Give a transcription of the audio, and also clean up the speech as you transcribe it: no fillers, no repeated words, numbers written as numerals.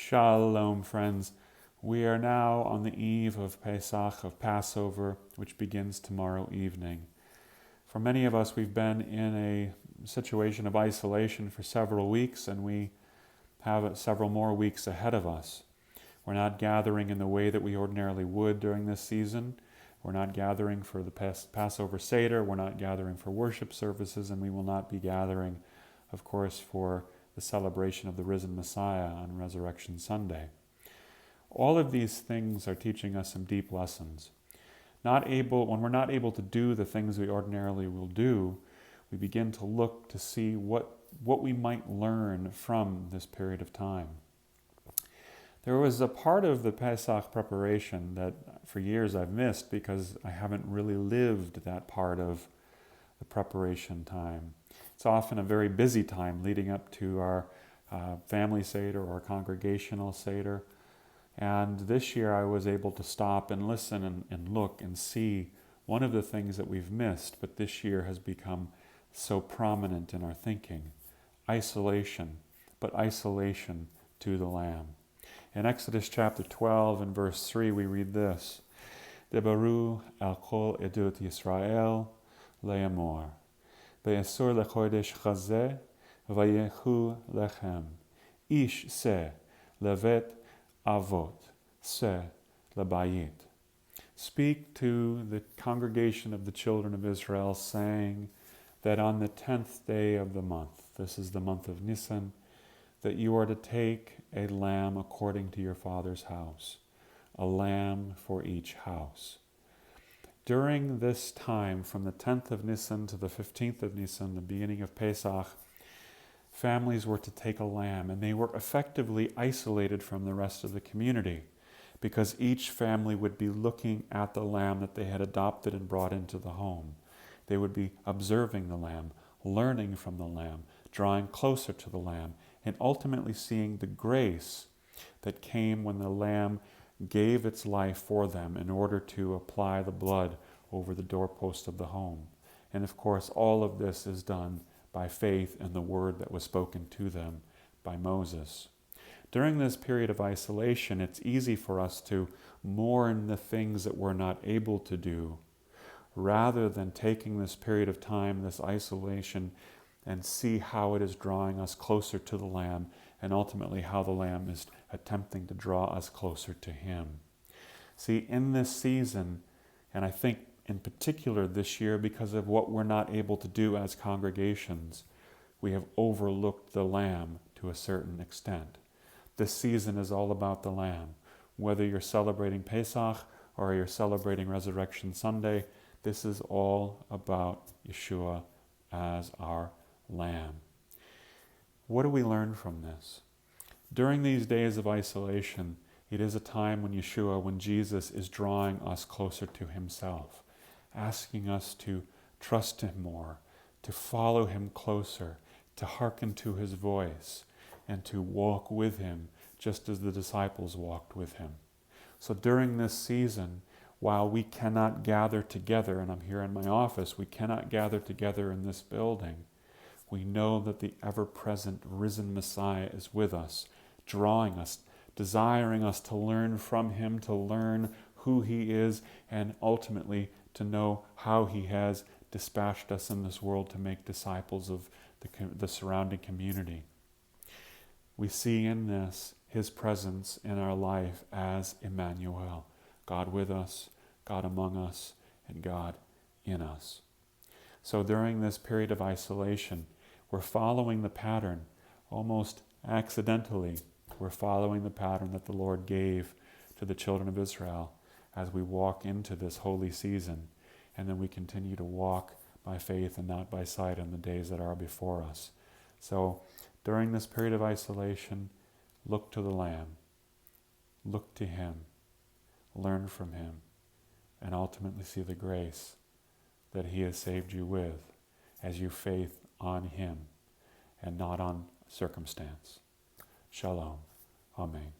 Shalom, friends. We are now on the eve of Pesach, of Passover, which begins tomorrow evening. For many of us, we've been in a situation of isolation for several weeks, and we have several more weeks ahead of us. We're not gathering in the way that we ordinarily would during this season. We're not gathering for the Passover Seder. We're not gathering for worship services, and we will not be gathering, of course, for the celebration of the risen Messiah on Resurrection Sunday. All of these things are teaching us some deep lessons. When we're not able to do the things we ordinarily will do, we begin to look to see what we might learn from this period of time. There was a part of the Pesach preparation that for years I've missed because I haven't really lived that part of the preparation time. It's often a very busy time leading up to our family Seder or congregational Seder. And this year I was able to stop and listen and look and see one of the things that we've missed, but this year has become so prominent in our thinking. Isolation, but isolation to the Lamb. In Exodus chapter 12 and verse 3 we read this, Debaru al kol edut Yisrael le'amor. Be'esur lechodesh chazeh, vayechu lechem. Ish se levet avot, se lebayit. Speak to the congregation of the children of Israel, saying that on the 10th day of the month, this is the month of Nisan, that you are to take a lamb according to your father's house, a lamb for each house. During this time, from the 10th of Nisan to the 15th of Nisan, the beginning of Pesach, families were to take a lamb, and they were effectively isolated from the rest of the community because each family would be looking at the lamb that they had adopted and brought into the home. They would be observing the lamb, learning from the lamb, drawing closer to the lamb, and ultimately seeing the grace that came when the lamb gave its life for them in order to apply the blood over the doorpost of the home. And of course, all of this is done by faith in the word that was spoken to them by Moses. During this period of isolation, it's easy for us to mourn the things that we're not able to do, rather than taking this period of time, this isolation, and see how it is drawing us closer to the Lamb, and ultimately how the Lamb is attempting to draw us closer to Him. See, in this season, and I think in particular this year, because of what we're not able to do as congregations, we have overlooked the Lamb to a certain extent. This season is all about the Lamb. Whether you're celebrating Pesach or you're celebrating Resurrection Sunday, this is all about Yeshua as our Lamb. What do we learn from this? During these days of isolation, it is a time when Jesus is drawing us closer to Himself, asking us to trust Him more, to follow Him closer, to hearken to His voice, and to walk with Him just as the disciples walked with Him. So during this season, while we cannot gather together, and I'm here in my office, we cannot gather together in this building, we know that the ever-present risen Messiah is with us, drawing us, desiring us to learn from Him, to learn who He is, and ultimately to know how He has dispatched us in this world to make disciples of the surrounding community. We see in this His presence in our life as Emmanuel, God with us, God among us, and God in us. So during this period of isolation, we're following the pattern, almost accidentally, we're following the pattern that the Lord gave to the children of Israel as we walk into this holy season, and then we continue to walk by faith and not by sight in the days that are before us. So during this period of isolation, look to the Lamb, look to Him, learn from Him, and ultimately see the grace that He has saved you with as you faith on Him and not on circumstance. Shalom. Amen.